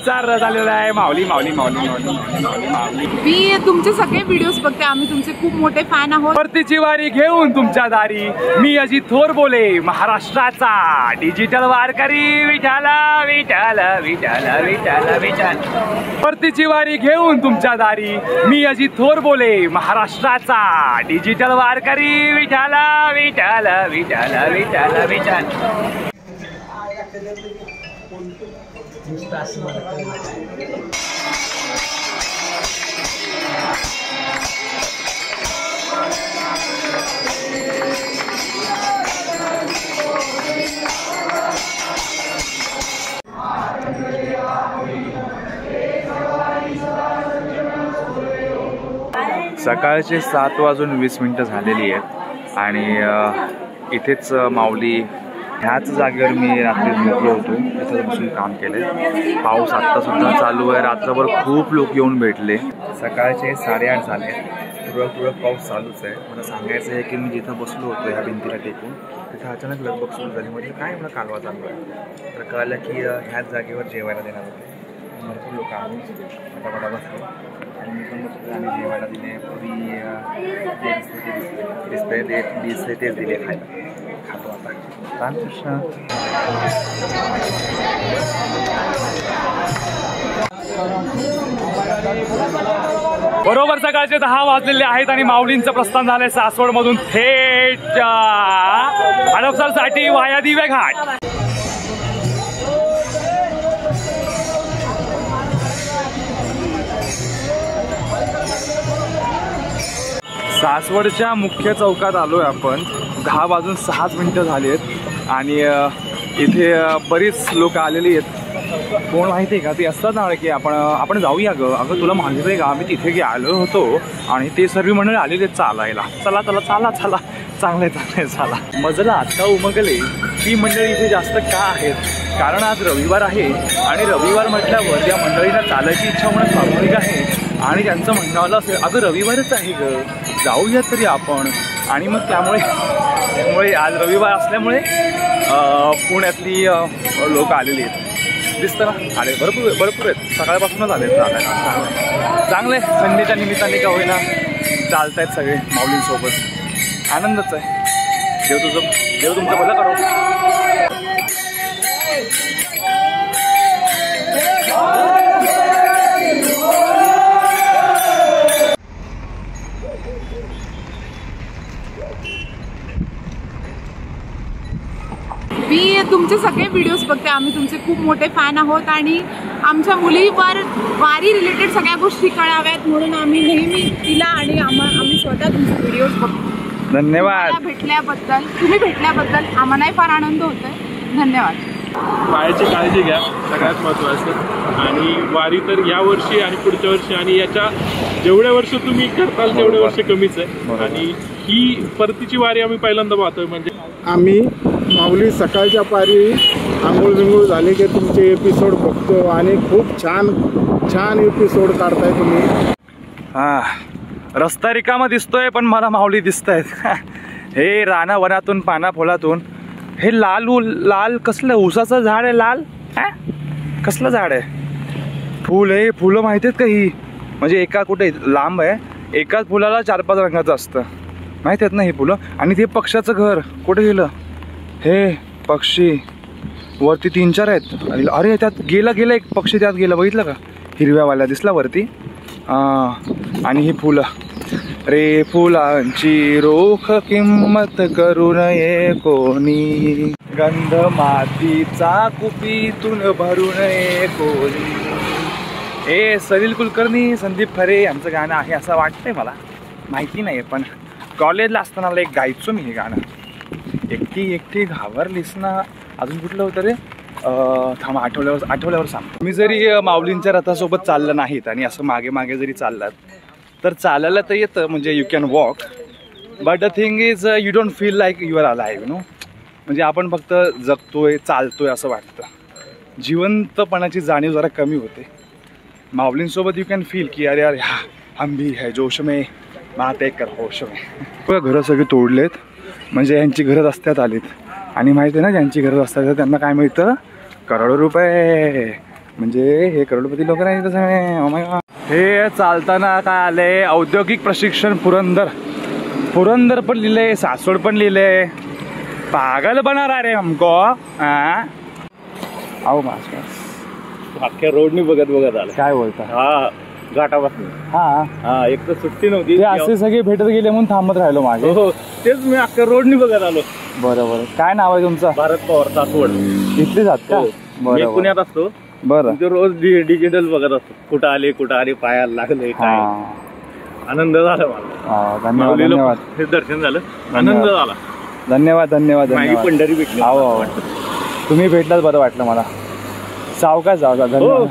माऊलीचा रथ आलेला आहे। माऊली माऊली माऊली माऊली माऊली माऊली। मी तुमचे सगळे व्हिडिओज बघते, आम्ही तुमचे खूप मोठे फॅन आहोत। परतीची वारी घेऊन तुमच्या दारी, मी अजित थोर बोले, महाराष्ट्राचा डिजिटल वारकरी। विठाला विठाला विठाला विठाला विठाला। परतीची वारी घेऊन तुमच्या दारी, मी अजित थोर बोले, महाराष्ट्राचा डिजिटल वारकरी। विठाला विठाला विठाला विठाला विठाला। सकाळचे 7:20 झालेली आहेत आणि इथेच माऊली ह्याच जागेवर मी रात्री झोपलो होतो, इथं बसून काम केलं। पाऊस आत्तासुद्धा चालू आहे, रात्रभर खूप लोक येऊन भेटले। सकाळचे 8:30 झाले, तुरळक तुरळक पाऊस चालूच आहे। मला सांगायचं आहे की मी जिथं बसलो होतो ह्या भिंतीला टेकून, तिथं अचानक लगबग सुरू झाली। म्हणजे काय मला कालवा चालू आहे, तर कळलं की ह्याच जागेवर जेवायला देणार होते। भरपूर लोक आले, फटाफटा बसले आणि मी पण बसलो आणि जेवायला दिले। पुरी दिसते तेच दिले खायला, खातो आता। रामकृष्ण। बरोबर सकाळचे 10 वाजलेले आहेत आणि माऊलींचं प्रस्थान झालंय सासवड मधून थेट हडपसरसाठी वाया दिवे घाट। सासवडच्या मुख्य चौकात आलोय आपण। 10:06 झालेत आणि इथे बरीच लोक आलेली आहेत। कोण माहिती आहे का, ते असतात ना की आपण जाऊया ग, अगं तुला माहिती आहे का आम्ही तिथे आलो होतो आणि ते सर्व मंडळी आलेले चालायला। चला चला चला चला, चांगले चांगले चला। मजला आता उमगले ही मंडळी इथे जास्त का आहेत, कारण आज रविवार आहे आणि रविवार म्हटल्यावर त्या मंडळीला चालायची इच्छा होणं स्वाभाविक आहे आणि त्यांचं म्हणणं आलं असेल अगं रविवारच आहे ग, जाऊया तरी आपण। आणि मग त्यामुळे आज रविवार असल्यामुळे पुण्यातली लोक आलेली आहेत, दिसतं ना, आले भरपूर आहेत, सकाळपासूनच आले चांगले। संडेच्या निमित्ताने का होईना चालत आहेत सगळे माऊलींसोबत, आनंदच आहे। देव तुमचं भलं करो। मी तुमचे सगळे व्हिडिओज बघते, आम्ही तुमचे खूप मोठे फॅन आहोत आणि आमच्या मुलीवर वारी रिलेटेड सगळ्या गोष्टी कळाव्यात म्हणून आम्ही नेहमी तिला आणि आम्ही स्वतः तुमचे व्हिडिओज बघतो। धन्यवाद। भेटल्याबद्दल, तुम्ही भेटल्याबद्दल आम्हालाही फार आनंद होतोय, धन्यवाद। पायाची काळजी घ्या, सगळ्यात महत्त्वाचं। आणि वारी तर या वर्षी आणि पुढच्या वर्षी आणि याच्या जेवढ्या वर्ष तुम्ही करताल तेवढे वर्ष कमीच आहे। आणि ही परतीची वारी आम्ही पहिल्यांदा पाहतोय, म्हणजे आम्ही माऊली सकाळच्या पारी आंघोळ बिंघोळ झाले की तुमचे एपिसोड बघतो आणि खूप छान एपिसोड काढताय तुम्ही। रस्ता रिकामा दिसतोय पण मला माऊली दिसत आहेत। हे राना वनातून पाना फुलातून हे लाल कसलं ऊसाचं झाड आहे, लाल कसलं झाड आहे, फुल आहे। फुलं माहिती आहेत का ही, म्हणजे एका कुठे लांब आहे, एकाच फुलाला 4-5 रंगाचं असतं, माहिती आहेत ना ही फुलं। आणि ते पक्ष्याचं घर कुठे गेलं, हे पक्षी वरती 3-4 आहेत। अरे त्यात गेला एक पक्षी, त्यात गेला, बघितलं का, हिरव्यावाला दिसला वरती। आणि ही फुलं, रे फुलांची रोख किंमत करू नये कोणी, गंध मातीचा कुपीतून भरू नये कोणी। हे सलील कुलकर्णी, संदीप खरे यांचं गाणं आहे असं वाटतंय मला, माहिती नाही, पण कॉलेजला असताना एक गायचो मी हे गाणं। एकटी एकटी घाबरलीस ना, अजून कुठलं होतं रे, थांब आठवल्यावर सांगतो। तुम्ही जरी माऊलींच्या रथासोबत चाललं नाहीत आणि असं मागे मागे जरी चाललात तर चालायला तर येतं, म्हणजे you can walk, but the thing is you don't feel like you are alive, no. म्हणजे आपण फक्त जगतोय चालतोय असं वाटतं, जिवंतपणाची जाणीव जरा कमी होते। माऊलींसोबत यू कॅन फील की अरे हम भी है जोश में, माते कर होश में। घरं सगळे तोडलेत, म्हणजे यांची घरं रस्त्यात आलीत आणि माहिती आहे ना, ज्यांची घरं रस्त्यात त्यांना काय मिळतं, करोडो रुपये। म्हणजे हे करोडपती लोक नाही तसं. हे चालताना काय आले, औद्योगिक प्रशिक्षण पुरंदर पण लिहिले, सासवड पण लिहिले. पागल बना रहा रे हमको. आओ मास अख्ख्या रोडनी बघत आलं. काय बोलता? हा घाटापासून. हा एक तर सुट्टी नव्हती. ते असे सगळे भेटत गेले म्हणून थांबत राहिलो मागे. हो तेच मी अख्ख्या रोडनी बघत आलो. बरोबर. काय नाव आहे तुमचं? भारत पवार, सासवड. इथले जात का? मी पुण्यात असतो. बरं. रोज डिजिटल बघत असतो. कुठं आले पायाला लागले काय. आनंद झाला मला. धन्यवाद. हे दर्शन झालं, आनंद झाला. धन्यवाद. माझी पंढरी भेटली. तुम्ही भेटलात, बरं वाटलं मला. सावकाश जाऊ. धन्यवाद.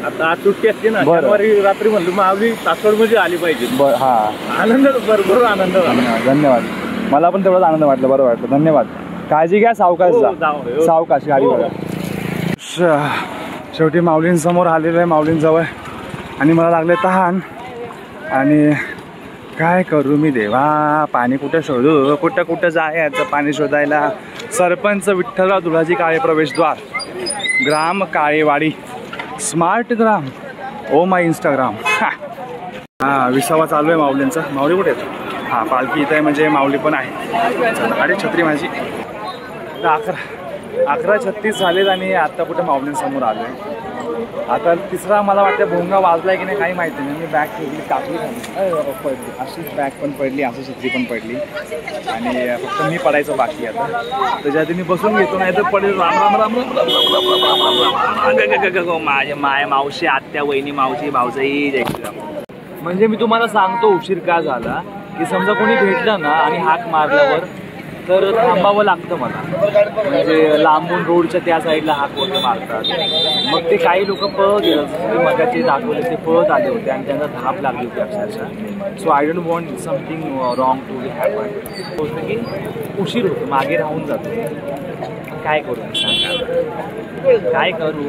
आता आज सुट्टी असते ना, शनिवारी रात्री म्हणलो माऊली सासवड मध्ये आली पाहिजे. हा, आनंद, भरपूर आनंद झाला. धन्यवाद. मला पण तेवढाच आनंद वाटला, बरं वाटलं. धन्यवाद. काळजी घ्या. सावकाश जा. सावकाश गाडी बघा. शेवटी माऊलींसमोर आलेलं आहे, माऊलींजवळ. आणि मला लागले तहान. आणि काय करू मी देवा, पाणी कुठं शोधू, कुठं जायचं पाणी शोधायला. सरपंच विठ्ठलराव दुलाजी काळे प्रवेशद्वार, ग्राम काळेवाडी, स्मार्ट ग्राम. Oh my Instagram. हा, विसावा चालू आहे माऊलींचा. माऊली कुठे येतो? हा, पालखी इथं आहे, म्हणजे माऊली पण आहे. अरे छत्री माझी. 11:36 झालेत आणि आत्ता कुठे माऊलींसमोर आलो आहे. आता तिसरा मला वाटतं भोंगा वाजलाय की नाही काही माहिती नाही. मी बॅग ठेवली, कापली पडली, अशीच बॅग पण पडली, असं छत्री पण पडली. आणि फक्त मी पडायचं बाकी. आता त्याच्या आधी मी बसून घेतो, नाही तर पडेल. माझ्या माय, मावशी, आत्या, वहिनी, मावशी, भाऊजाई, म्हणजे मी तुम्हाला सांगतो उशीर का झाला की समजा कोणी भेटलं ना आणि हाक मारल्यावर तर थांबावं लागतं मला. म्हणजे लांबून रोडच्या त्या साईडला हाक वगैरे मारतात. मग ते काही लोक पळत गेलं, मग ते दाखवले, ते पळत आले होते आणि त्यांना धाप लागली होती अक्षरशः. So I don't want something wrong to be happen. होतं की उशीर होतो, मागे राहून जातो. काय करू सांगा, काय करू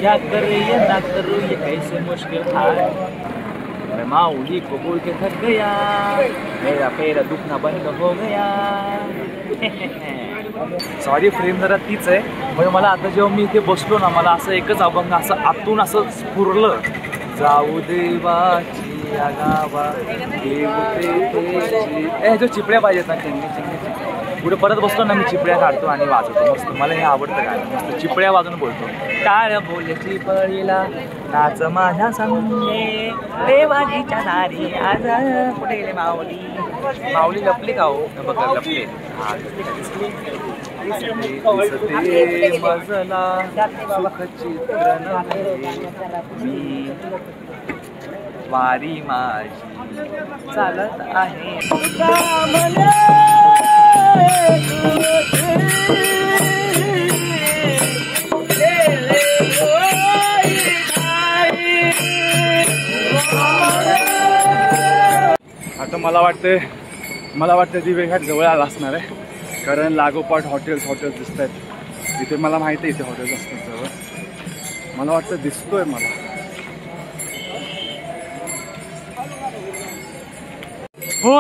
क्या करे ना करू, ये कैसे मुश्किल था. मैं माऊली को बोल के थक गया, मेरा पैर दुखना बंद हो गया. सॉरी, फ्रेम जरा तीच आहे. म्हणजे मला आता जेव्हा मी इथे बसलो ना, मला असं एकच अभंग असं आतून असं स्फुरलं. जाऊ देवाची या गावा, जो चिपड्या पाहिजेत ना, चिंगे पुढे परत बसतो ना मी, चिपड्या काढतो आणि वाजवतो मस्त. मला हे आवडतं गाणं, मस्त चिपड्या वाजवून बोलतो. टाळ बोलची पळीला नाच माझ्या संगे, देवाजीच्या दारी आज पुढे गेले माऊली. माऊली लपली का हो? बघा लपले. मजला सुख चित्र मी, वारी माझी चालत आहे. आता मला वाटतं दिवेघाट जवळ आला असणार आहे, कारण लागोपाठ हॉटेल्स दिसत आहेत इथे. मला माहिती आहे इथे हॉटेल्स असतात जवळ. मला वाटतं दिसतोय मला. हो,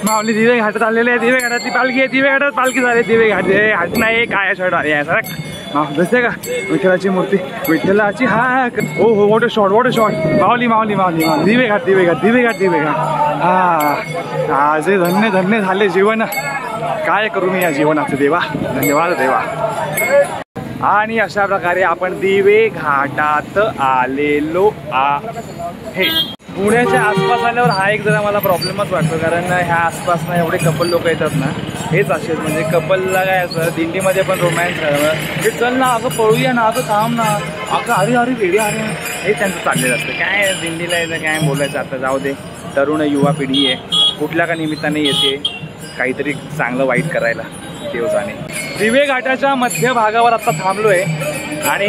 माऊली दिवेघाटात आलेले आहे. दिवेघाटातली पालखी आहे. दिवेघाटात पालखी झाली. दिवेघाट हात नाही काय शॉट आली आहे सर. दिसते का विठ्ठलाची मूर्ती, विठ्ठलाची हाक. हो वॉटर शॉट. माऊली दिवेघाट. हा, जे धन्य झाले जीवन. काय करू मी या जीवनाचं देवा. धन्यवाद देवा. आणि अशा प्रकारे आपण दिवे घाटात आलेलो आहे. पुण्याच्या आसपास आल्यावर हा एक जरा मला प्रॉब्लेमच वाटतो, कारण ह्या आसपास ना एवढे कपल लोक येतात ना, हेच असेच. म्हणजे कपलला काय असं दिंडीमध्ये पण रोमॅन्स राहावं, हे चल ना अगं पळूया ना, अगं थांब ना, अगं अरे वेडी अरे, हे त्यांचं चाललेलं असतं. काय दिंडीला यायचं, काय बोलायचं, आता जाऊ दे. तरुण युवा पिढी आहे, कुठल्या का निमित्ताने येते काहीतरी चांगलं वाईट करायला. देव जाणे. दिवे घाटाच्या मध्य भागावर आता थांबलोय आणि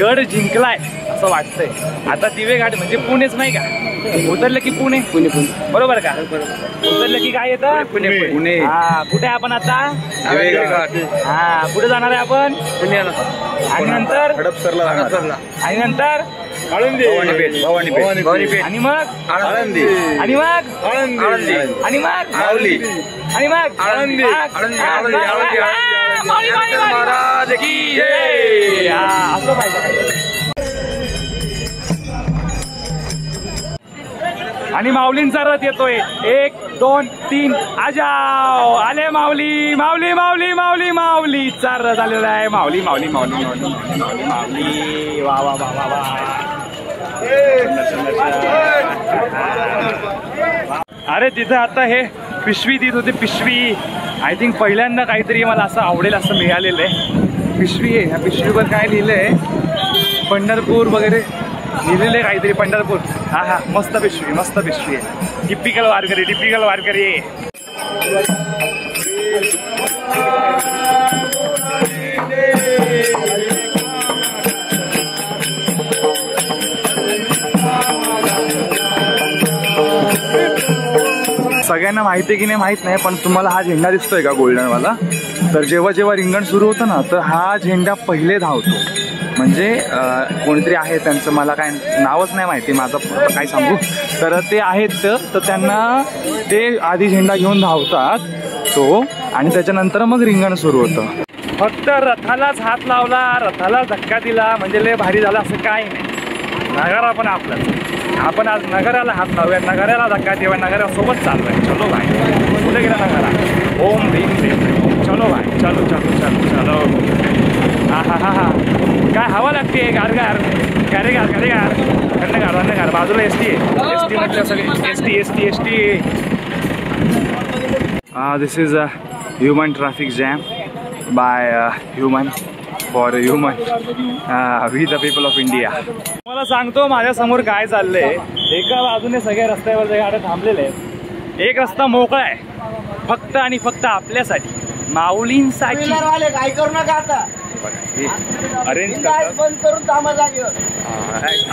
गड जिंकलाय असं वाटतंय. आता दिवे घाट म्हणजे पुणेच नाही का, उतरलं की पुणे बरोबर का. उतरलं की काय येतं पुणे. हा, कुठे आपण आता दिवे घाट. हा, कुठे जाणार आहे आपण पुण्याला. आणि नंतर हडपसरला, आणि नंतर भवानीपेठ, आणि मग आळंदी, आणि मग आळंदी, आणि मग माऊली, आणि मग आळंदी. महाराज की जय. असं पाहिजे. आणि माऊलींचा रथ येतोय. 1 2 3 आजाओ. आले माऊली माऊली माऊली माऊली माऊलीचा रथ आलेला आहे. माऊली माऊली माऊली माऊली माऊली माऊली. वा वा वा वा वा. अरे तिथं आता हे पिशवी देत होते. पिशवी आय थिंक पहिल्यांदा काहीतरी मला असं आवडेल असं मिळालेलं आहे. पिशवी आहे. ह्या पिशवीवर काय लिहिलंय पंढरपूर वगैरे लिहिलेलं काहीतरी. पंढरपूर. हा हा मस्त पिशवी मस्त पिशवी आहे. टिपिकल वारकरी टिपिकल वारकरी. सगळ्यांना माहिती आहे की नाही माहित नाही, पण तुम्हाला हा झेंडा दिसतोय का गोल्डनवाला, तर जेव्हा जेव्हा रिंगण सुरू होतं ना तर हा झेंडा पहिले धावतो. म्हणजे कोणीतरी आहे त्यांचं मला काय नावच नाही माहिती, माझं काय सांगू, तर ते आहेत तर त्यांना ते आधी झेंडा घेऊन धावतात तो, आणि त्याच्यानंतर मग रिंगण सुरू होतं. फक्त रथालाच हात लावला, रथाला धक्का दिला म्हणजे लय भारी झाला असं काही नाही. नगारा पण आपलाच, आपण आज नगराला हात लावूया, नगराला धक्का देऊया, नगरासोबत चाललोय. चलो भाई कुठे गेला नगारा. ओम भीम भीम. चलो भाई चलो चलो चलो चलो. हा हा हा हा. काय हवा लागते गारगार गारेगार गारेगार थंडगार थंडगार. बाजूला एस टी आहे. एस टी म्हटलं सगळे S T S T S T. This is a human traffic jam by human for human we the people of India. मला सांगतो माझ्यासमोर काय चाललंय. एका बाजूने सगळ्या रस्त्यावर गाड्या थांबलेले आहेत. एक रस्ता मोकळा आहे फक्त आणि फक्त आपल्यासाठी, माऊलींसाठी. काय करू नका आता, अरेंज बंद करून थांबा जागेवर.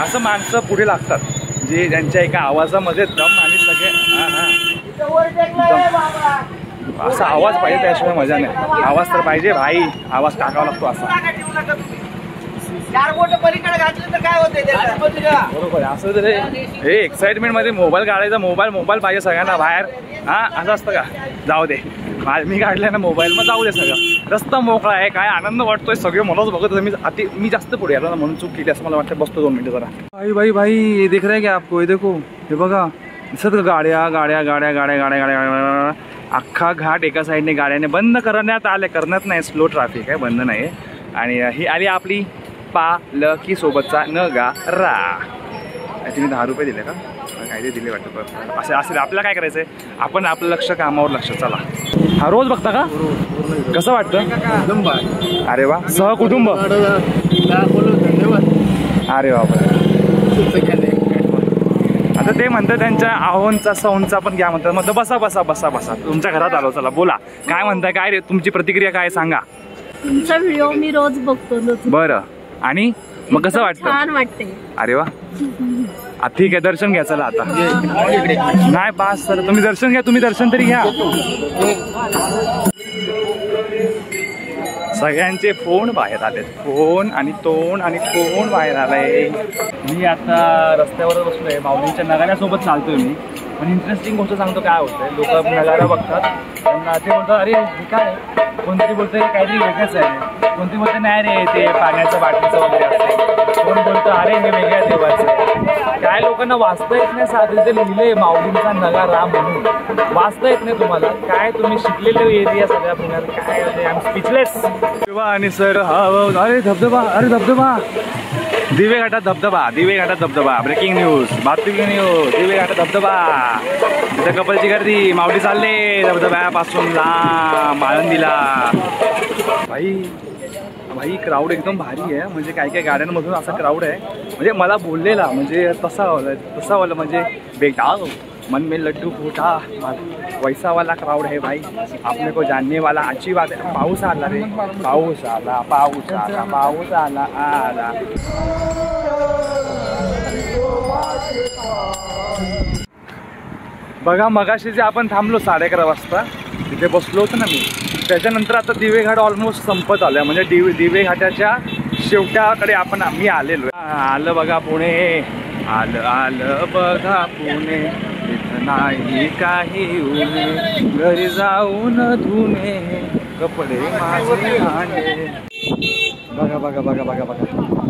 असं माणसं पुढे लागतात जे ज्यांच्या एका आवाजामध्ये दम आणि सगळे असा आवाज पाहिजे, त्याशिवाय मजा नाही. आवाज तर पाहिजे भाई, आवाज टाकावा लागतो असा. 4 बोट पलीकडे घातले तर काय होते बरोबर आहे. असं तर हे एक्साइटमेंट मध्ये मोबाईल काढायचा, मोबाईल पाहिजे सगळ्यांना बाहेर. हा असं असतं का, जाऊ दे मी काढलंय ना मोबाईल, मग जाऊ दे सगळं. रस्ता मोकळा आहे, काय आनंद वाटतोय, सगळे मलाच बघत होते. मी जास्त पुढे आलो ना म्हणून चूक केली असं मला वाटतं. बसतो 2 मिनिटं जरा. भाई भाई भाई दिख रहा है क्या आपको? हे देखो, हे बघा दिसत का गाड्या गाड्या गाड्या गाड्या गाड्या गाड्या. अख्खा घाट एका साईडने गाड्याने बंद करण्यात आले. करण्यात नाही, स्लो ट्रॅफिक आहे, बंद नाही. आणि ही आली आपली पालकी सोबतचा नगारा. तिने 10 रुपये दिले का काय ते दिले वाटतं. असं असेल. आपल्याला काय करायचंय, आपण आपलं लक्ष कामावर लक्ष. चला. हा रोज बघता का? कसं वाटतं? अरे वा, सहकुटुंब. अरे बाबा. आता ते म्हणतात त्यांच्या आहोंचा सौंचा पण घ्या म्हणतात. मग बसा बसा बसा बसा, तुमच्या घरात आलो. चला बोला, काय म्हणताय, काय रे तुमची प्रतिक्रिया काय सांगा. तुमचा व्हिडिओ मी रोज बघतो. बरं, आणि मग कसं वाटतं? छान वाटते. अरे वा. ठीक आहे, दर्शन घ्या. चला आता. नाही पास सर, तुम्ही दर्शन घ्या. तुम्ही दर्शन तरी घ्या. सगळ्यांचे फोन बाहेर आलेत. फोन आणि तोंड आणि फोन बाहेर आलाय. मी आता रस्त्यावर बसलोय, माऊलींच्या नगाऱ्यासोबत चालतोय मी. पण इंटरेस्टिंग गोष्ट सांगतो काय होतंय. लोक नगारा बघतात, त्यांना ते बोलतात अरे हे काय, कोणतरी बोलतंय काहीतरी वेगळंच आहे, कोणतरी बोलतं नाही रे ते पाण्याचं बाटलीचं वगैरे असते, कोण बोलतं अरे हे वेगळ्या देवाचं आहे. काय लोकांना वाचता येत नाही. साधं ते लिहिलंय माऊलींचा नगारा म्हणून, वाचता येत नाही तुम्हाला. काय तुम्ही शिकलेले एरिया सगळ्या पुण्यात, काय आय एम स्पीचलेस. आणि सर हा अरे धबधबा, अरे धबधबा, दिवे घाटात धबधबा, दिवे घाटात धबधबा. Breaking news, breaking news. दिवे घाटात धबधबा, तिथं कपलची गर्दी, माऊली चालले धबधब्यापासून लांब आळंदीला. भाई क्राऊड एकदम भारी आहे. म्हणजे काही काही गाड्यांमधून असा क्राऊड आहे, म्हणजे मला बोललेला म्हणजे तसा वाला म्हणजे बेटा मन में लड्डू फूटा वैसा वाला क्राउड है भाई. आपने को जानने वाला अच्छी बात है. पाऊस आला रे, पाऊस आला, पाऊस आला, पाऊस आला आला. बघा मगाशी जे आपण थांबलो 11:30 वाजता तिथे बसलो होतो ना मी, त्याच्यानंतर आता दिवे घाट ऑलमोस्ट संपत आलं. म्हणजे दिवे घाटाच्या शेवटाकडे आम्ही आलेलो. आलं बघा पुणे, आलं आलं बघा पुणे, इथं नाही काही ऊन, घरी जाऊन धुणे. कपडे माझे भांडे. बघा बघा बघा बघा बघा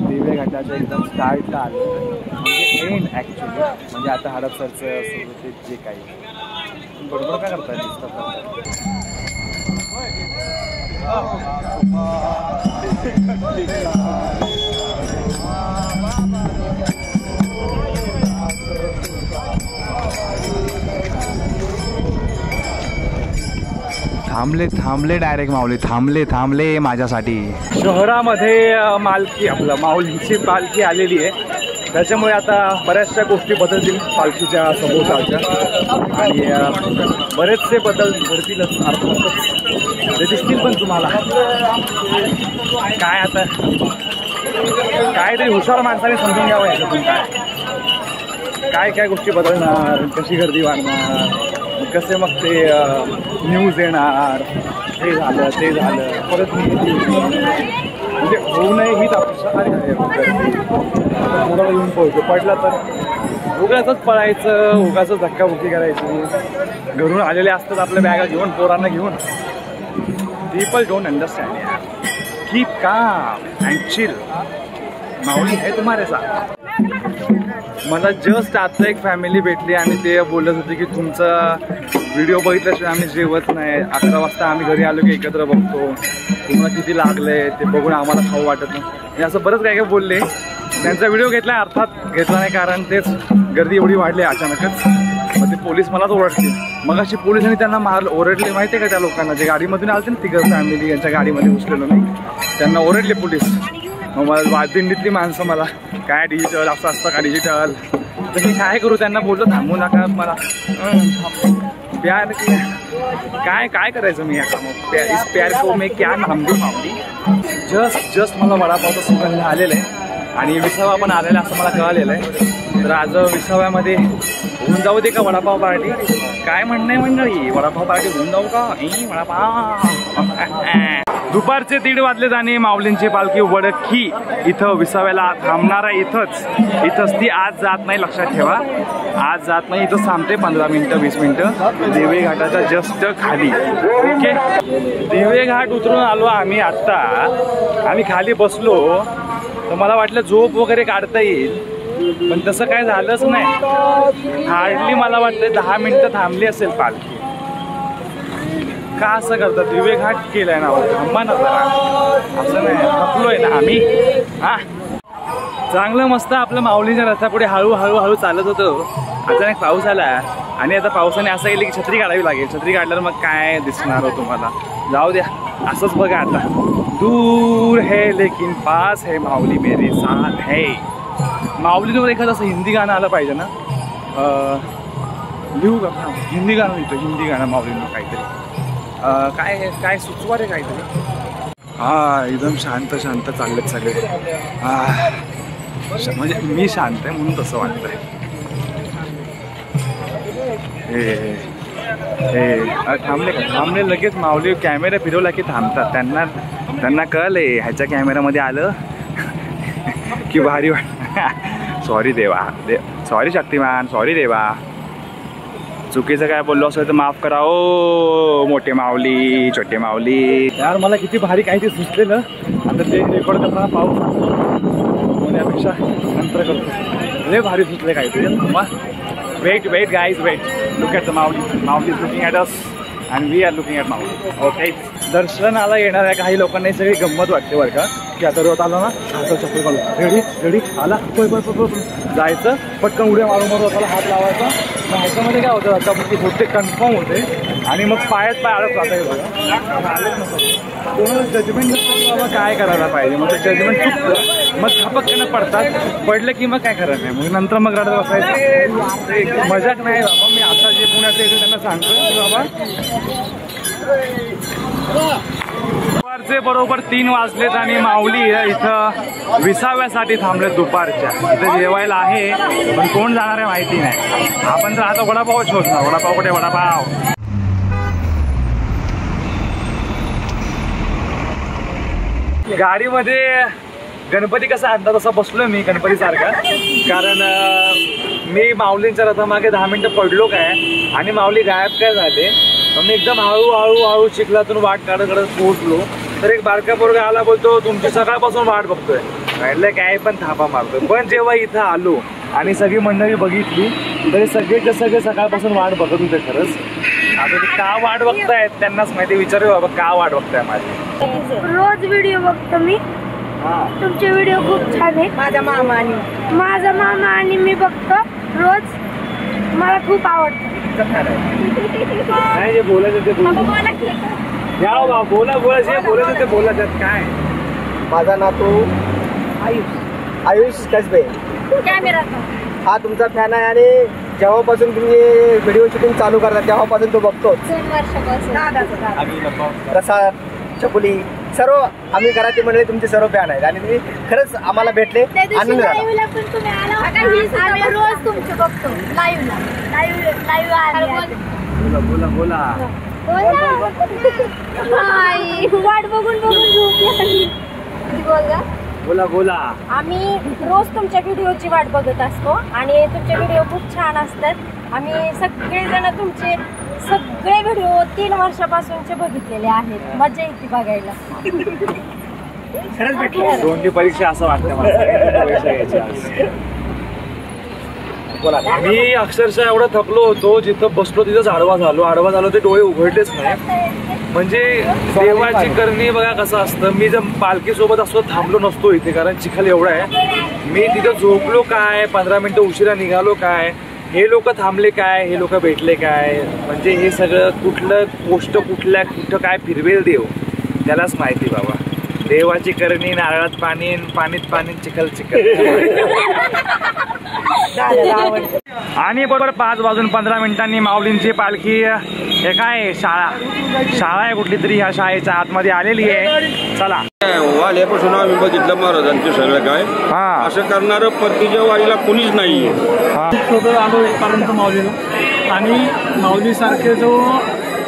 दिवे घाटाच्या एकदम स्टार्टला आलं, म्हणजे एंड ॲक्च्युली. म्हणजे आता हडपसरचं सुरू ते जे काही बरोबर काय करताय दिसतात. थांबले थांबले डायरेक्ट माऊली, थांबले थांबले माझ्यासाठी. शहरामध्ये मालकी आपलं माऊलींची पालखी आलेली आहे, त्याच्यामुळे आता बऱ्याचशा गोष्टी बदलतील पालखीच्या सभोवतालच्या, आणि बरेचसे बदल घडतीलच अर्थातच, ते दिसतील पण तुम्हाला. काय आता काहीतरी हुशार माणसाने समजून घ्यावं याच्यातून काय काय गोष्टी बदलणार, कशी गर्दी वाढणार, कसे मग ते न्यूज येणार, हे झालं ते झालं, परत म्हणजे होऊ नये हीच अपेक्षा आहे. मुलाला येऊन पोहोचतो, पडला तर उगाचच पळायचं, उगाचच धक्काबुक्की करायची. घरून आलेले असतात आपल्या बॅगा घेऊन, पोरांना घेऊन. पीपल डोंट अंडरस्टँड यार. Keep calm and chill. Mauli है तुम्हारे साथ. मला जस्ट आता एक फॅमिली भेटली आणि ते बोलत होते की तुमचा व्हिडिओ बघितल्याशिवाय आम्ही जेवत नाही. 11 वाजता आम्ही घरी आलो की एकत्र बघतो, तुम्हाला किती लागले ते बघून आम्हाला खाऊ वाटत नाही. हे असं बरंच काय काय बोलले. त्यांचा व्हिडिओ घेतला, अर्थात घेतला नाही कारण तेच गर्दी एवढी वाढली अचानकच. मग ते पोलीस मलाच ओरडतील. मग अशी पोलिसांनी त्यांना ओरडले माहिती आहे का, त्या लोकांना जे गाडीमधून आलते ना, तिघं फॅमिली यांच्या गाडीमध्ये घुसलेलो नाही, त्यांना ओरडले पोलीस. मग मला दिंडीतली माणसं मला काय डिजिटल असं असतं का डिजिटल, तर मी काय करू, त्यांना बोललो थांबू नका मला. प्यार काय काय करायचं मी या कामात, इस प्यार को मी क्या नाम देऊ माऊली. जस्ट मला वडापावचा सुगंध आलेला आहे आणि विसावा पण आलेला असं मला कळालेलं आहे. तर आज विसाव्यामध्ये होऊन जाऊ दे का वडापाव पार्टी, काय म्हणणं आहे मंडळी, वडापाव पार्टी होऊन जाऊ का. वडापाव. दुपारचे 1:30 वाजलेत आणि माऊलींची पालखी वडखी इथं विसाव्याला थांबणार आहे. इथंच ती आज जात नाही, लक्षात ठेवा. आज जात नाही, इथं थांबते 15 मिनटं 20 मिनटं दिवे घाटाच्या जस्ट खाली. ओके, दिवे घाट उतरून आलो आम्ही आत्ता. आम्ही खाली बसलो तर मला वाटलं झोप वगैरे काढता येईल, पण तसं काय झालंच नाही. हार्डली मला वाटतं 10 मिनटं थांबली असेल पालखी. का असं करतात, दिवे घाट केलाय ना, थांबा ना जरा. असं नाही, थकलोय ना आम्ही. हा, चांगलं मस्त आपलं माऊलीच्या रस्त्यापुढे हळूहळू चालत होतं. अचानक पाऊस आला आणि आता पावसाने असं केलं की छत्री काढावी लागेल. छत्री काढल्यावर मग काय दिसणार हो तुम्हाला, जाऊ द्या असंच बघा. आता दूर है लेकिन पास है, माऊली मेरे साथ है. माऊलीवर एखादं असं हिंदी गाणं आलं पाहिजे ना, लिहू का. हां, हिंदी गाणं लिहितो, हिंदी गाणं माऊलींवर काहीतरी. काय सुचवा रे काहीतरी. हा, एकदम शांत चाललेत सगळे. म्हणजे मी शांत आहे म्हणून तसं वाटतंय. हे थांबले का, थांबले लगेच. माऊली कॅमेरा फिरवला की थांबतात. त्यांना कळले ह्याच्या कॅमेरामध्ये आलं की भारी वाट. सॉरी देवा, सॉरी शक्तिमान, सॉरी देवा. चुकीचं काय बोललो असेल तर माफ करा ओ मोठे माऊली, छोटे माऊली. यार मला किती भारी काहीतरी सुचलेलं. आता ते रेकॉर्ड करताना पाऊस होण्यापेक्षा नंतर करतो. लय भारी सुचले काहीतरी. Wait guys, wait. Look at the Mauli is looking at us and we are looking at Mauli. Okay, दर्शनाला येणाऱ्या काही लोकांना सगळी गंमत वाटते बरं का, की आता रोत आला ना, हातात चप्पल घालून रेडी आला, जायचं पटकन उड्या मारून रोताला हात लावायचा. मग ह्याच्यामध्ये काय होतं, आता होते कन्फर्म होते आणि मग पायात पाय अडत राहता. हे बघा आलेच नसतं. कोणाला जजमेंट नसतं बाबा काय करायला पाहिजे. मग ते जजमेंट चुकतं, मग झपकन पडतात. पडलं की मग काय करायचं नाही, मग नंतर मग रडत बसायचं. मजाक नाही बाबा. मी आता जे पुण्यात येते त्यांना सांगतो की बाबा दुपारचे बरोबर 3 वाजलेत आणि माऊली इथं विसाव्यासाठी थांबलेत दुपारच्या. इथं जेवायला आहे पण कोण जाणार आहे माहिती नाही. आपण तर आता वडापाव शोधणार. वडापाव कुठे, वडापाव. गाडीमध्ये गणपती कसा आणतात तसा बसलोय मी गणपतीसारखा. कारण मी माऊलींच्या रथामागे 10 मिनटं पडलो काय आणि माऊली गायब काय झाले. मी एकदम हळू चिखलातून वाट काढत पोहोचलो तर एक बारका पोरगा आला, बोलतो तुमची सकाळपासून वाट बघतोय. म्हटलं काय पण थापा मारतोय. पण जेव्हा इथं आलो आणि सगळी मंडळी बघितली तरी सगळे सकाळपासून वाट बघत होते. खरंच आता ते का वाट बघतायत त्यांनाच माहिती. विचारू बाबा का वाट बघताय माझी. रोज व्हिडिओ बघतो मी. तुमचे व्हिडिओ खूप छान आहे. माझा मामा आणि मी बघतो रोज. मला खूप आवडतं. नाही जे बोलायचं ते बोला जे बोलायचं ते बोला. त्यात काय. माझा नातू आयुष कसबे हा तुमचा फॅन आहे आणि जेव्हापासून तुम्ही व्हिडिओ शूटिंग चालू करता तेव्हापासून तो बघतो. 2 वर्षापासून. प्रसाद, चकुली सर्व आम्ही घरातील मंडळी तुमचे सर्व फॅन आहेत आणि तुम्ही खरंच आम्हाला भेटले. आनंद झाला. रोज तुमचं बघतो लाईव्ह वाट बघून बोला. आम्ही रोज तुमच्या व्हिडिओची वाट बघत असतो आणि तुमचे व्हिडिओ खूप छान असतात. आम्ही सगळेजण तुमचे सगळे व्हिडिओ 3 वर्षापासूनचे बघितलेले आहेत. मजा येते बघायला. खरंच भेटले. तोंडी परीक्षा असं वाटतं मला. मी अक्षरशः एवढं थकलो होतो, जिथं बसलो तिथंच आडवा झालो ते डोळे उघडलेच नाही. म्हणजे देवाची करणी बघा कसं असतं. मी जर पालखीसोबत असतो थांबलो नसतो इथे, कारण चिखल एवढा आहे. मी तिथं झोपलो काय, 15 मिनिटं उशिरा निघालो काय, हे लोक थांबले काय, हे लोक भेटले काय. म्हणजे हे सगळं कुठलं गोष्ट कुठं काय फिरवेल देव त्यालाच माहिती बाबा. देवाची करणी, नारळात पाणी, पाणीत पाणी, चिखल. आणि बरोबर 5:15 माऊलींची पालखी हे काय शाळा आहे कुठली तरी, ह्या शाळेच्या आतमध्ये आलेली आहे. चला. वाल्यापासून आम्ही बघितलं महाराजांचे सगळं काय. असं करणारं परतीच्या वारीला कोणीच नाहीये. सोबत आलो इथपर्यंत माऊलीला आणि माऊलीसारखे जो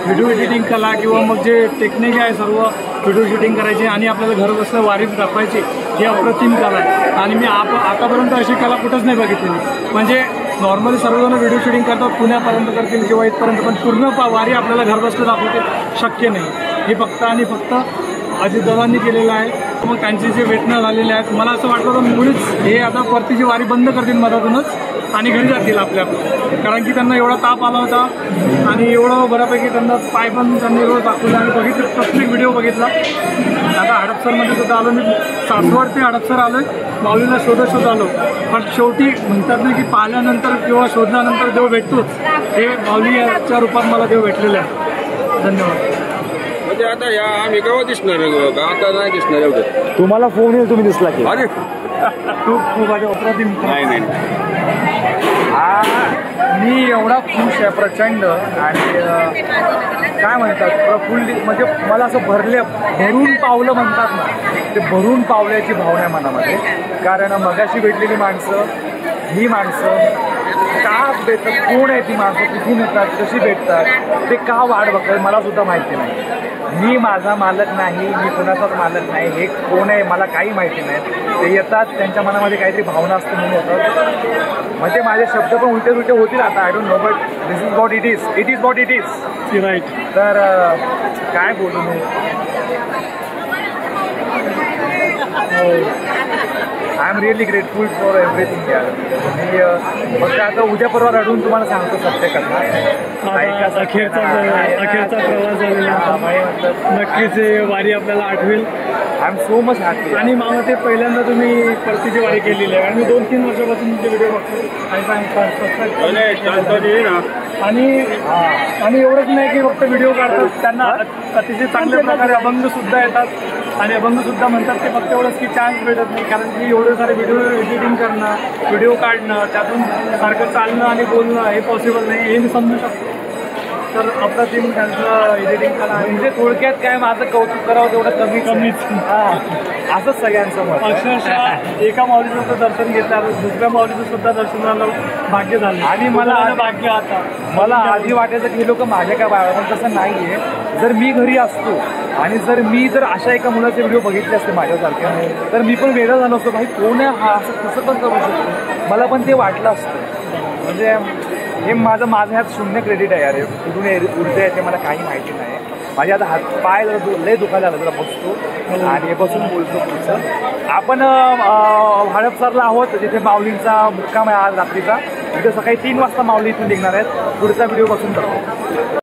व्हिडिओ एडिटिंग कला किंवा मग जे टेक्निक आहे सर्व व्हिडिओ शूटिंग करायची आणि आपल्याला घर बसल्या वारीत दाखवायची ही अप्रतिम कला आहे. आणि मी आतापर्यंत अशी कला कुठंच नाही बघितलेली. म्हणजे नॉर्मली सर्वजण व्हिडिओ शूटिंग करतात, पुण्यापर्यंत करतील किंवा इथपर्यंत, पण पूर्ण वारी आपल्याला घर बसलं दाखवते शक्य नाही. हे फक्त आणि फक्त अजितदादांनी केलेलं आहे. मग त्यांचे जे वेतनं झालेले आहेत, मला असं वाटतं तर मुळीच हे आता परतीची वारी बंद करतील मधातूनच आणि घरी जातील आपल्या. कारण की त्यांना एवढा ताप आला होता आणि एवढं बऱ्यापैकी त्यांना पाय पण त्यांनी रोज दाखवले आणि बघितलं. प्रत्येक व्हिडिओ बघितला. आता हडपसरमध्ये सुद्धा आलो मी. सासवड ते हडपसर आलो माऊलीला शोधत आलो. पण शेवटी म्हणतात ना की पाहिल्यानंतर किंवा शोधल्यानंतर देव भेटतोच. हे माऊलीच्या रूपात मला देव भेटलेले आहे. धन्यवाद. म्हणजे आता या आम्ही केव्हा दिसणार आता नाही दिसणार एवढं. तुम्हाला फोन येईल, तुम्ही दिसला की. अरे खूप माझ्या अप्रतिम. नाही. मी एवढा खुश आहे प्रचंड. आणि काय म्हणतात प्रफुल्लित, म्हणजे मला असं भरून पावलं म्हणतात ना, ते भरून पावल्याची भावना आहे मनामध्ये. कारण मगाशी भेटलेली माणसं, ही माणसं का भेटतात, कोण आहे ती माणसं, कुठून येतात, कशी भेटतात, ते का वाट बघतात मला सुद्धा माहिती नाही. मी माझा मालक नाही, मी कुणाचाच मालक नाही. हे कोण आहे मला काही माहिती नाही. ते येतात, त्यांच्या मनामध्ये काहीतरी भावना असते म्हणून होतात. म्हणजे माझे शब्द पण उलटे होतील आता. I don't know, but this is what it is. It is what it is. Right. तर काय बोलू मी. I am really grateful for everything यार. मी फक्त आता उद्या परवा रडून तुम्हाला सांगतो सत्य कथा. अखेरचा प्रवास झालेला. नक्कीच वारी आपल्याला आठवेल. I am so much happy. आणि मामा ते पहिल्यांदा तुम्ही परतीची वारी केलेली आहे आणि मी 2-3 वर्षापासून तुमचे व्हिडिओ बघतो आणि एवढंच नाही की फक्त व्हिडिओ काढतात, त्यांना अतिशय चांगल्या प्रकारे अभंग सुद्धा येतात आणि अभंग सुद्धा म्हणतात. ते फक्त एवढंच की चान्स भेटत नाही, कारण की एवढे सारे व्हिडिओ एडिटिंग करणं, व्हिडिओ काढणं, त्यातून सारखं चालणं आणि बोलणं हे पॉसिबल नाही, हे मी समजू शकतो. तर अप्रतिम त्यांचं एडिटिंग करा. म्हणजे थोडक्यात काय माझं कौतुक करावं तेवढं कमीच. असंच सगळ्यांचं मत. अक्षरशः एका माऊलीचं सुद्धा दर्शन घेतलं, दुसऱ्या माऊलीचं सुद्धा दर्शन झालं, भाग्य झालं. आणि मला भाग्य आता मला आधी वाटायचं की हे लोक माझ्या काय बाळा, पण तसं नाही आहे. जर मी घरी असतो आणि जर अशा एका मुलाचे व्हिडिओ बघितले असते माझ्यासारख्या, तर मी पण वेगळा झालो असतो. भाई कोण आहे हा, असं कसं पण करू शकतो, मला पण ते वाटलं असतं. म्हणजे हे माझं ह्यात शून्य क्रेडिट आहे यार. कुठून ऊर्जा येते मला काही माहिती नाही. माझे आता हात पाय लय दुखायला झालं, जरा बसतो आणि बसून बोलतो पुढचं. आपण हडपसरला आहोत, जिथे माऊलींचा मुक्काम आहे आज रात्रीचा. उद्या सकाळी 3 वाजता माऊली इथून निघणार आहेत. पुढचा व्हिडिओ बसून करतो.